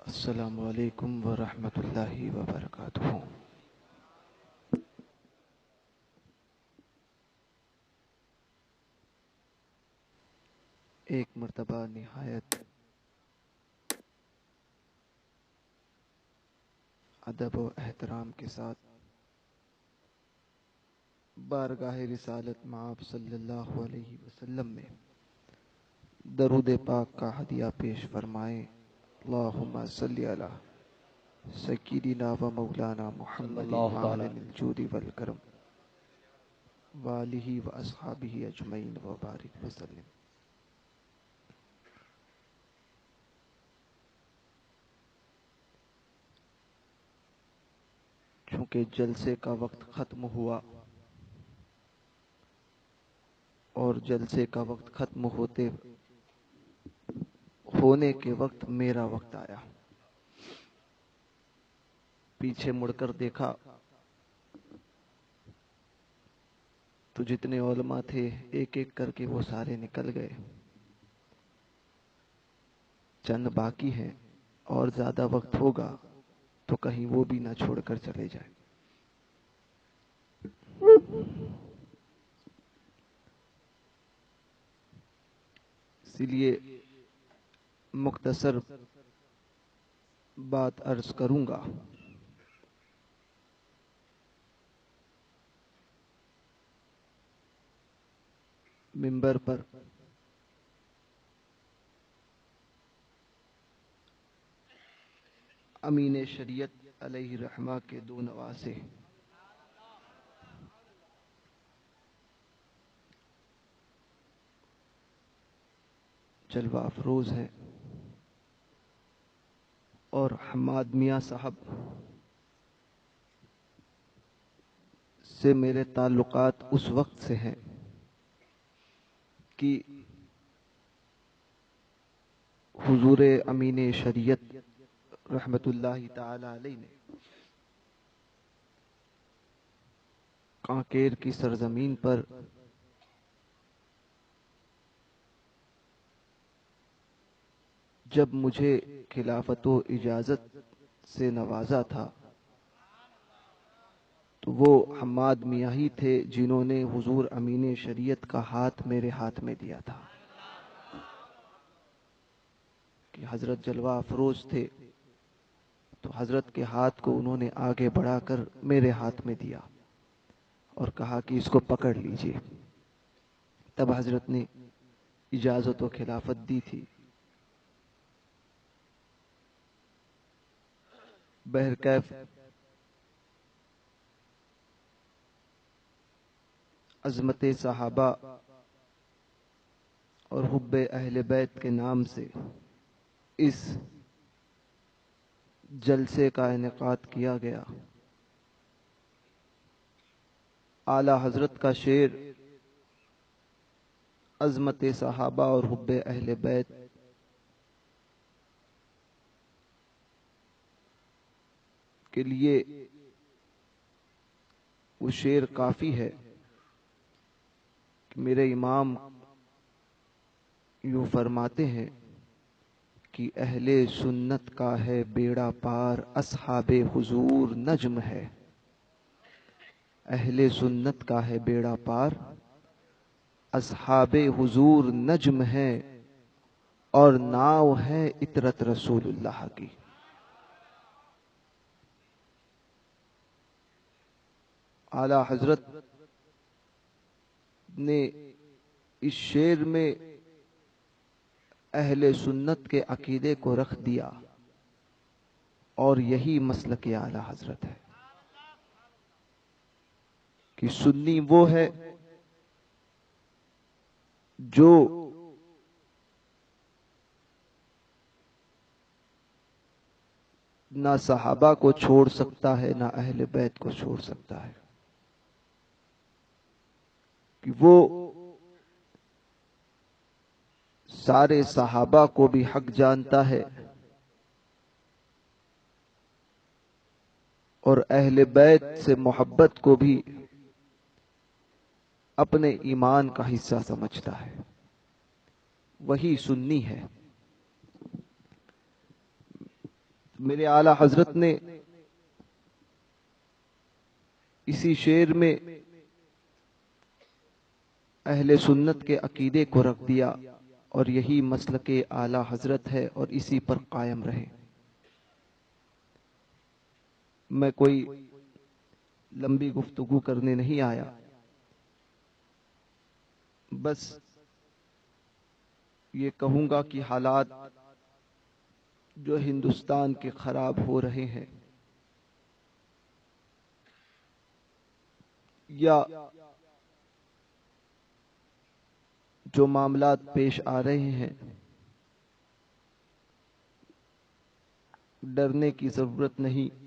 السلام علیکم ورحمۃ اللہ وبرکاتہ۔ ایک مرتبہ نہایت ادب و احترام کے ساتھ بارگاہ رسالت مآب صلی اللہ علیہ وسلم میں درود پاک کا ہدیہ پیش فرمائیں۔ اللہم صلی علی سیدنا و مولانا صلی محمد اللہ تعالی معدن الجود والکرم وآلہ و اصحابہ اجمعین وبارک وسلم۔ چونکہ جلسے کا وقت ختم ہوا اور جلسے کا وقت ختم ہونے کے وقت میرا وقت آیا، پیچھے مڑ کر دیکھا تو جتنے علماء تھے ایک ایک کر کے وہ سارے نکل گئے، چند باقی ہیں اور زیادہ وقت ہوگا تو کہیں وہ بھی نہ چھوڑ کر چلے جائیں۔ اسی لیے مختصر بات عرض کروں گا۔ منبر پر امین شریعت علیہ رحمہ کے دو نواسے جلوہ افروز ہیں، اور حماد میاں صاحب سے میرے تعلقات اس وقت سے ہیں کہ حضور امین شریعت رحمت اللہ تعالی علیہ نے کانکیر کی سرزمین پر جب مجھے خلافت و اجازت سے نوازا تھا تو وہ حماد میاں ہی تھے جنہوں نے حضور امین شریعت کا ہاتھ میرے ہاتھ میں دیا تھا، کہ حضرت جلوہ افروز تھے تو حضرت کے ہاتھ کو انہوں نے آگے بڑھا کر میرے ہاتھ میں دیا اور کہا کہ اس کو پکڑ لیجئے۔ تب حضرت نے اجازت و خلافت دی تھی۔ بہرکیف عظمت صحابہ اور حب اہل بیت کے نام سے اس جلسے کا انعقاد کیا گیا۔ اعلی حضرت کا شعر عظمت صحابہ اور حب اہل بیت کے لیے وہ شعر کافی ہے کہ میرے امام یوں فرماتے ہیں کہ اہل سنت کا ہے بیڑا پار، اصحاب حضور نجم ہے۔ اہل سنت کا ہے بیڑا پار، اصحاب حضور نجم ہے، اور ناؤ ہے اطرت رسول اللہ کی۔ اعلی حضرت نے اس شعر میں اہل سنت کے عقیدے کو رکھ دیا، اور یہی مسلک اعلی حضرت ہے کہ سنی وہ ہے جو نہ صحابہ کو چھوڑ سکتا ہے نہ اہل بیت کو چھوڑ سکتا ہے، کہ وہ سارے صحابہ کو بھی حق جانتا ہے اور اہل بیت سے محبت کو بھی اپنے ایمان کا حصہ سمجھتا ہے، وہی سنی ہے۔ میرے اعلی حضرت نے اسی شعر میں اہل سنت کے عقیدے کو رکھ دیا، اور یہی مسلک اعلی حضرت ہے اور اسی پر قائم رہے۔ میں کوئی لمبی گفتگو کرنے نہیں آیا، بس یہ کہوں گا کہ حالات جو ہندوستان کے خراب ہو رہے ہیں، یا جو معاملات پیش آ رہے ہیں، ڈرنے کی ضرورت نہیں۔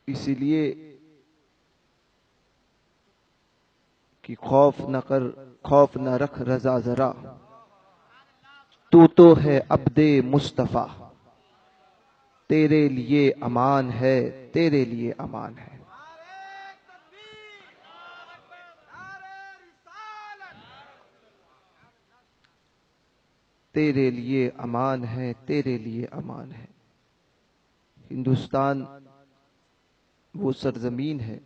اسی لیے کہ خوف نہ رکھ رضا ذرا، تو ہے عبد مصطفیٰ، تیرے لیے امان ہے، تیرے لیے امان ہے۔ تیرے لیے امان ہے، تیرے لیے امان ہے۔ ہندوستان وہ سرزمین ہے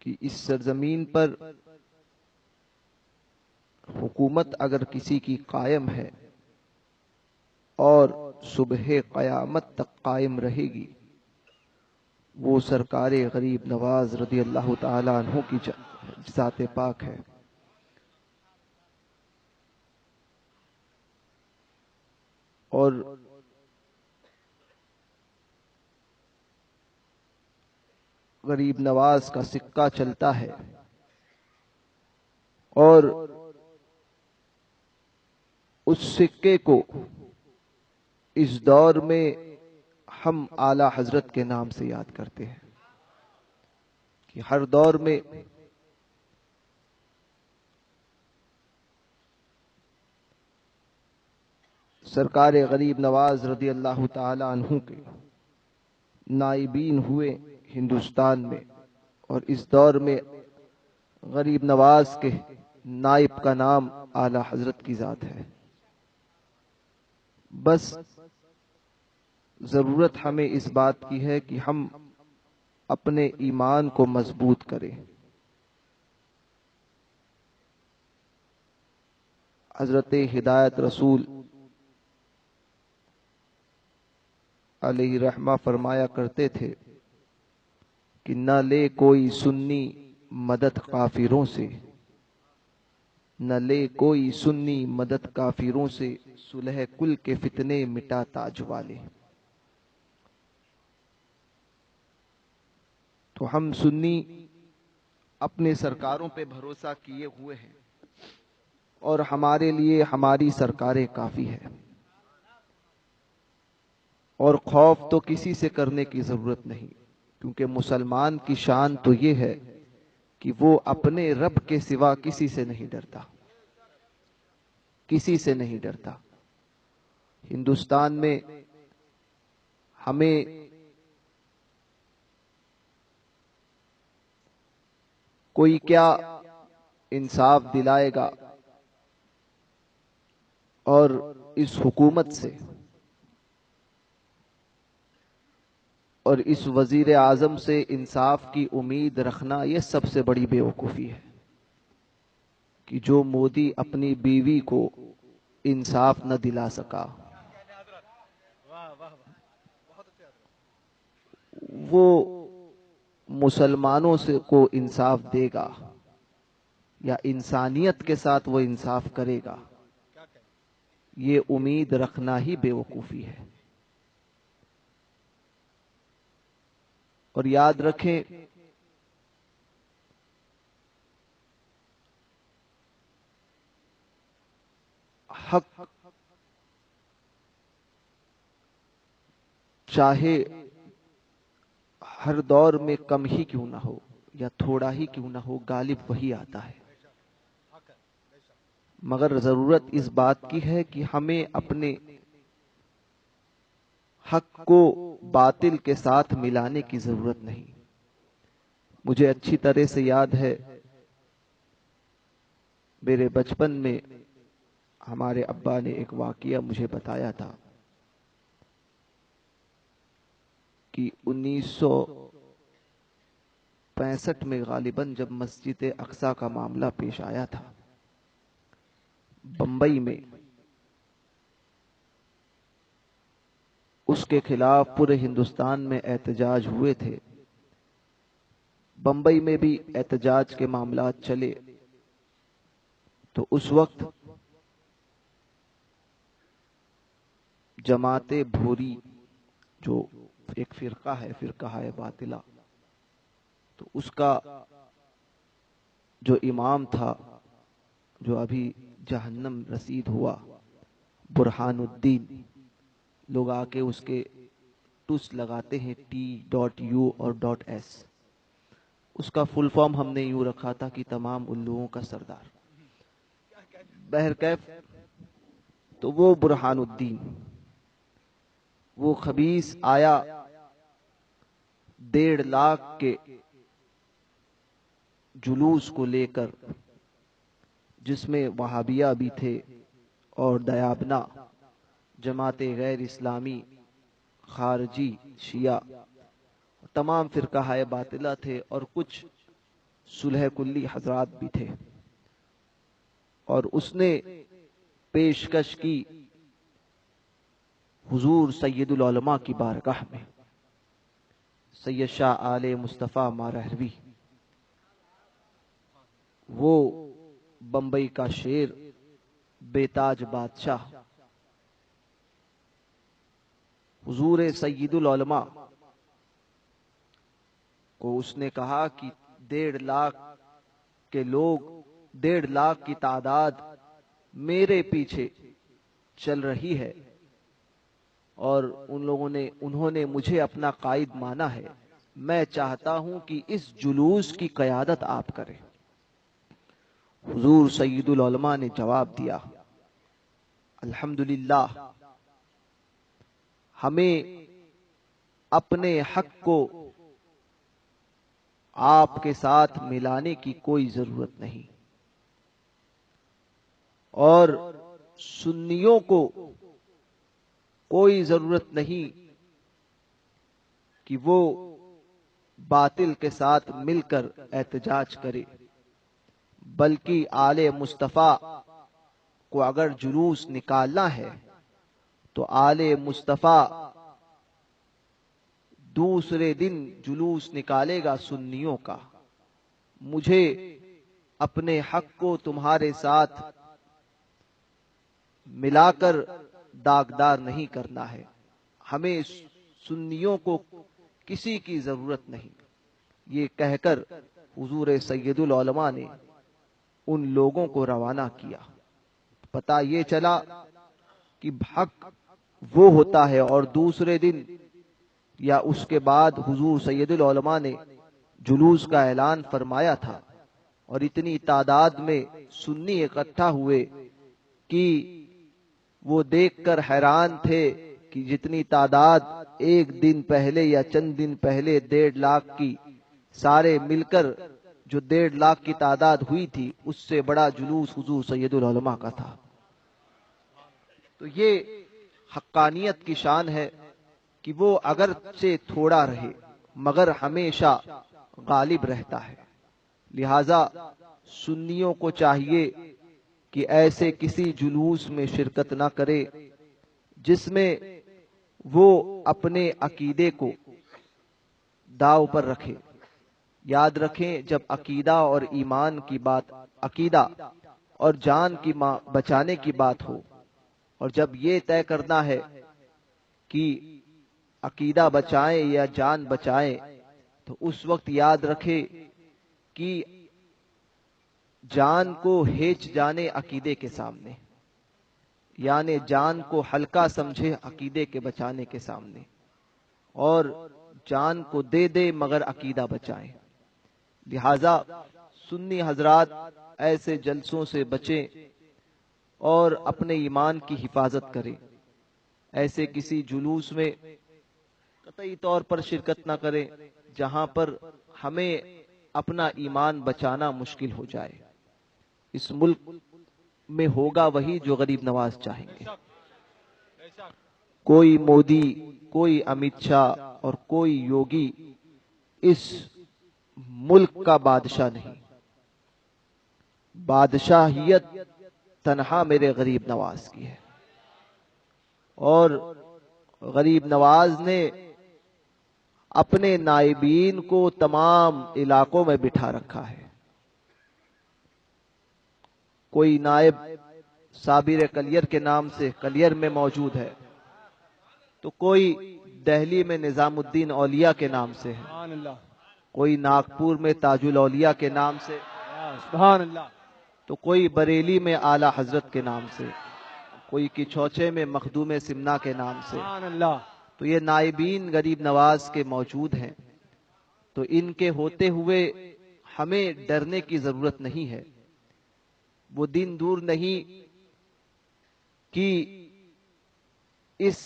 کہ اس سرزمین پر حکومت اگر کسی کی قائم ہے اور صبح قیامت تک قائم رہے گی، وہ سرکار غریب نواز رضی اللہ تعالی عنہ کی ذات پاک ہے۔ اور غریب نواز کا سکہ چلتا ہے، اور اس سکے کو اس دور میں ہم اعلی حضرت کے نام سے یاد کرتے ہیں کہ ہر دور میں سرکار غریب نواز رضی اللہ تعالی عنہ کے نائبین ہوئے ہندوستان میں، اور اس دور میں غریب نواز کے نائب کا نام اعلی حضرت کی ذات ہے۔ بس ضرورت ہمیں اس بات کی ہے کہ ہم اپنے ایمان کو مضبوط کریں۔ حضرت ہدایت رسول علیہ رحمہ فرمایا کرتے تھے کہ نہ لے کوئی سنی مدد کافروں سے، نہ لے کوئی سنی مدد کافروں سے، صلح کل کے فتنے مٹا تاج والے۔ تو ہم سنی اپنے سرکاروں پہ بھروسہ کیے ہوئے ہیں، اور ہمارے لیے ہماری سرکاریں کافی ہے، اور خوف تو کسی سے کرنے کی ضرورت نہیں، کیونکہ مسلمان کی شان تو یہ ہے کہ وہ اپنے رب کے سوا کسی سے نہیں ڈرتا، کسی سے نہیں ڈرتا۔ ہندوستان میں ہمیں کوئی کیا انصاف دلائے گا، اور اس حکومت سے اور اس وزیر اعظم سے انصاف کی امید رکھنا یہ سب سے بڑی بے وقوفی ہے کہ جو مودی اپنی بیوی کو انصاف نہ دلا سکا، وہ مسلمانوں سے کو انصاف دے گا یا انسانیت کے ساتھ وہ انصاف کرے گا، یہ امید رکھنا ہی بے وقوفی ہے۔ اور یاد رکھیں حق چاہے ہر دور میں کم ہی کیوں نہ ہو یا تھوڑا ہی کیوں نہ ہو، غالب وہی آتا ہے، مگر ضرورت اس بات کی ہے کہ ہمیں اپنے حق کو باطل کے ساتھ ملانے کی ضرورت نہیں۔ مجھے اچھی طرح سے یاد ہے میرے بچپن میں ہمارے ابا نے ایک واقعہ مجھے بتایا تھا کہ 1965 میں غالباً جب مسجد اقصی کا معاملہ پیش آیا تھا بمبئی میں، اس کے خلاف پورے ہندوستان میں احتجاج ہوئے تھے۔ بمبئی میں بھی احتجاج کے معاملات چلے تو اس وقت جماعت بھوری جو ایک فرقہ ہے باطلہ، تو اس کا جو امام تھا جو ابھی جہنم رسید ہوا، برہان الدین، لوگ آ کے اس کے ٹس لگاتے ہیں T.U اور .S، اس کا فل فارم ہم نے یوں رکھا تھا کہ تمام الوؤں کا سردار۔ بہرکیف تو وہ برہان الدین، وہ خبیث آیا 1.5 لاکھ کے جلوس کو لے کر، جس میں وہابیہ بھی تھے اور دیابنا، جماعت غیر اسلامی، خارجی، شیعہ، تمام فرقہ باطلہ تھے اور کچھ صلح کلی حضرات بھی تھے، اور اس نے پیشکش کی حضور سید العلماء کی بارگاہ میں، سید شاہ آل مصطفیٰ مارہروی، وہ بمبئی کا شیر، بے تاج بادشاہ، حضور سید العلماء کو اس نے کہا کہ 1.5 لاکھ کے لوگ، 1.5 لاکھ کی تعداد میرے پیچھے چل رہی ہے اور انہوں نے مجھے اپنا قائد مانا ہے، میں چاہتا ہوں کہ اس جلوس کی قیادت آپ کریں۔ حضور سید العلماء نے جواب دیا، الحمدللہ، ہمیں اپنے حق کو آپ کے ساتھ ملانے کی کوئی ضرورت نہیں، اور سنیوں کو کوئی ضرورت نہیں کہ وہ باطل کے ساتھ مل کر احتجاج کرے، بلکہ آل مصطفیٰ کو اگر جلوس نکالنا ہے تو آل مصطفیٰ دوسرے دن جلوس نکالے گا سنیوں کا۔ مجھے اپنے حق کو تمہارے ساتھ ملا کر داغدار نہیں کرنا ہے، ہمیں سنیوں کو کسی کی ضرورت نہیں۔ یہ کہہ کر حضور سید العلماء نے ان لوگوں کو روانہ کیا۔ پتہ یہ چلا کہ حق وہ ہوتا ہے، اور دوسرے دن یا اس کے بعد حضور سید العلماء نے جلوس کا اعلان فرمایا تھا، اور اتنی تعداد میں سنی اکٹھا ہوئے کہ وہ دیکھ کر حیران تھے کہ جتنی تعداد ایک دن پہلے یا چند دن پہلے 1.5 لاکھ کی، سارے مل کر جو 1.5 لاکھ کی تعداد ہوئی تھی، اس سے بڑا جلوس حضور سید العلماء کا تھا۔ تو یہ حقانیت کی شان ہے کہ وہ اگرچہ تھوڑا رہے مگر ہمیشہ غالب رہتا ہے۔ لہذا سنیوں کو چاہیے کہ ایسے کسی جلوس میں شرکت نہ کرے جس میں وہ اپنے عقیدے کو داؤ پر رکھے۔ یاد رکھیں، جب عقیدہ اور ایمان کی بات، عقیدہ اور جان کی بچانے کی بات ہو، اور جب یہ طے کرنا ہے کہ عقیدہ بچائیں یا جان بچائیں، تو اس وقت یاد رکھے کہ جان کو ہیچ جانے عقیدے کے سامنے، یعنی جان کو ہلکا سمجھے عقیدے کے بچانے کے سامنے، اور جان کو دے دے مگر عقیدہ بچائیں۔ لہذا سنی حضرات ایسے جلسوں سے بچیں اور اپنے ایمان کی حفاظت کریں۔ ایسے کسی جلوس میں قطعی طور پر شرکت نہ کریں جہاں پر ہمیں اپنا ایمان بچانا مشکل ہو جائے۔ اس ملک میں ہوگا وہی جو غریب نواز چاہیں گے. کوئی مودی، کوئی امیت شاہ اور کوئی یوگی اس ملک کا بادشاہ نہیں. بادشاہیت تنہا میرے غریب نواز کی ہے، اور غریب نواز نے اپنے نائبین کو تمام علاقوں میں بٹھا رکھا ہے. کوئی نائب صابر کلیر کے نام سے کلیر میں موجود ہے، تو کوئی دہلی میں نظام الدین اولیاء کے نام سے ہے، کوئی ناگپور میں تاج الاولیاء کے نام سے، سبحان اللہ، تو کوئی بریلی میں اعلی حضرت کے نام سے، کوئی کچھوچے میں مخدوم سمنا کے نام سے. سبحان اللہ. تو یہ نائبین غریب نواز کے موجود ہیں، تو ان کے ہوتے ہوئے ہمیں ڈرنے کی ضرورت نہیں ہے. وہ دن دور نہیں کہ اس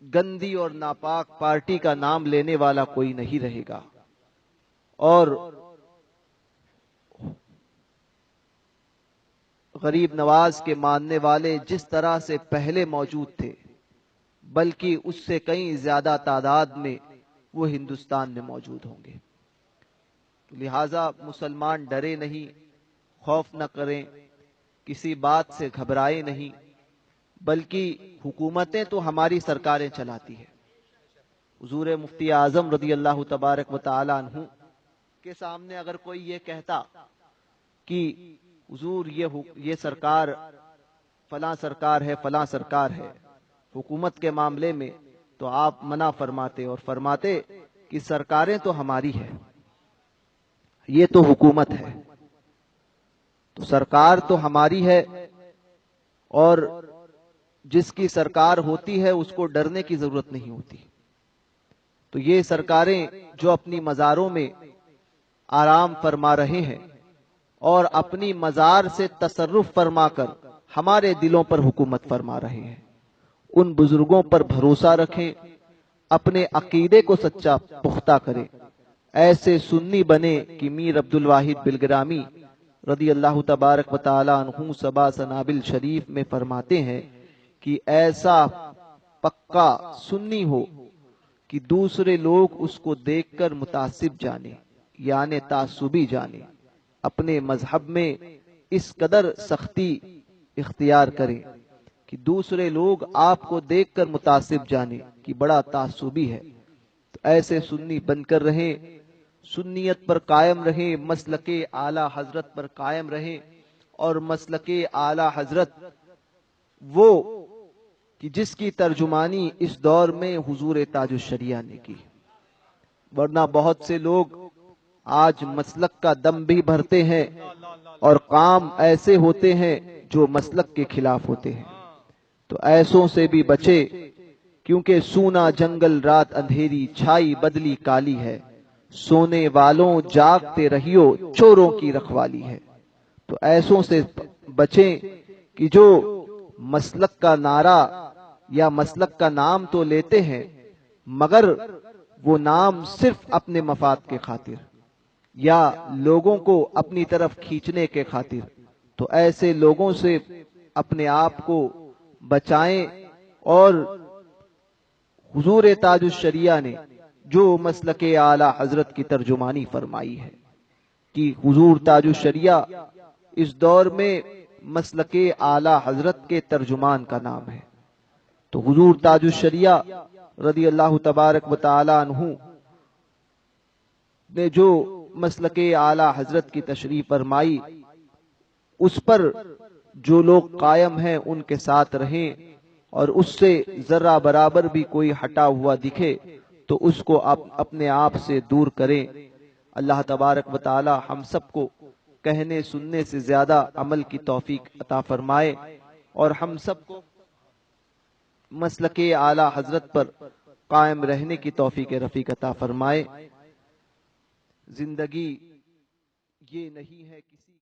گندی اور ناپاک پارٹی کا نام لینے والا کوئی نہیں رہے گا، اور غریب نواز کے ماننے والے جس طرح سے پہلے موجود تھے، بلکہ اس سے کئی زیادہ تعداد میں وہ ہندوستان میں موجود ہوں گے. لہذا مسلمان ڈرے نہیں، خوف نہ کریں، کسی بات سے گھبرائے نہیں، بلکہ حکومتیں تو ہماری سرکاریں چلاتی ہیں. حضور مفتی اعظم رضی اللہ تبارک و تعالی عنہ کے سامنے اگر کوئی یہ کہتا کہ حضور یہ سرکار فلاں سرکار ہے، فلاں سرکار ہے حکومت کے معاملے میں، تو آپ منع فرماتے اور فرماتے کہ سرکاریں تو ہماری ہے، یہ تو حکومت ہے. تو سرکار تو ہماری ہے، اور جس کی سرکار ہوتی ہے اس کو ڈرنے کی ضرورت نہیں ہوتی. تو یہ سرکاریں جو اپنی مزاروں میں آرام فرما رہے ہیں اور اپنی مزار سے تصرف فرما کر ہمارے دلوں پر حکومت فرما رہے ہیں، ان بزرگوں پر بھروسہ رکھیں، اپنے عقیدے کو سچا پختہ کریں. ایسے سنی بنے کہ میر عبد الواحد بلگرامی رضی اللہ تبارک و تعالی عنہ سبا سنابل شریف میں فرماتے ہیں کہ ایسا پکا سنی ہو کہ دوسرے لوگ اس کو دیکھ کر متعصب جانے، یعنی تعصبی جانے، اپنے مذہب میں اس قدر سختی اختیار کریں کہ دوسرے لوگ آپ کو دیکھ کر متعصب جانے کہ بڑا تعصبی ہے. تو ایسے سنی بن کر رہیں، سنیت پر قائم رہیں، مسلک اعلی حضرت پر قائم رہیں. اور مسلک اعلی حضرت وہ کہ جس کی ترجمانی اس دور میں حضور تاج الشریعہ نے کی، ورنہ بہت سے لوگ آج مسلک کا دم بھی بھرتے ہیں اور کام ایسے ہوتے ہیں جو مسلک کے خلاف ہوتے ہیں. تو ایسوں سے بھی بچے، کیونکہ سونا جنگل رات اندھیری چھائی بدلی کالی ہے، سونے والوں جاگتے رہیو چوروں کی رکھوالی ہے. تو ایسوں سے بچیں کہ جو مسلک کا نعرہ یا مسلک کا نام تو لیتے ہیں، مگر وہ نام صرف اپنے مفاد کے خاطر یا لوگوں کو اپنی طرف کھینچنے کے خاطر. تو ایسے لوگوں سے اپنے آپ کو بچائیں. اور حضور تاج الشریعہ نے جو مسلک اعلی حضرت کی ترجمانی فرمائی ہے کہ حضور تاج الشریعہ اس دور میں مسلک اعلی حضرت کے ترجمان کا نام ہے. تو حضور تاج الشریعہ رضی اللہ تبارک و تعالی عنہ نے جو مسلک اعلی حضرت کی تشریح فرمائی، اس پر جو لوگ قائم ہیں ان کے ساتھ رہیں، اور اس سے ذرہ برابر بھی کوئی ہٹا ہوا دکھے تو اس کو اپنے آپ سے دور کریں. اللہ تبارک و تعالی ہم سب کو کہنے سننے سے زیادہ عمل کی توفیق عطا فرمائے، اور ہم سب کو مسلک اعلی حضرت پر قائم رہنے کی توفیق رفیق عطا فرمائے. زندگی یہ نہیں ہے کسی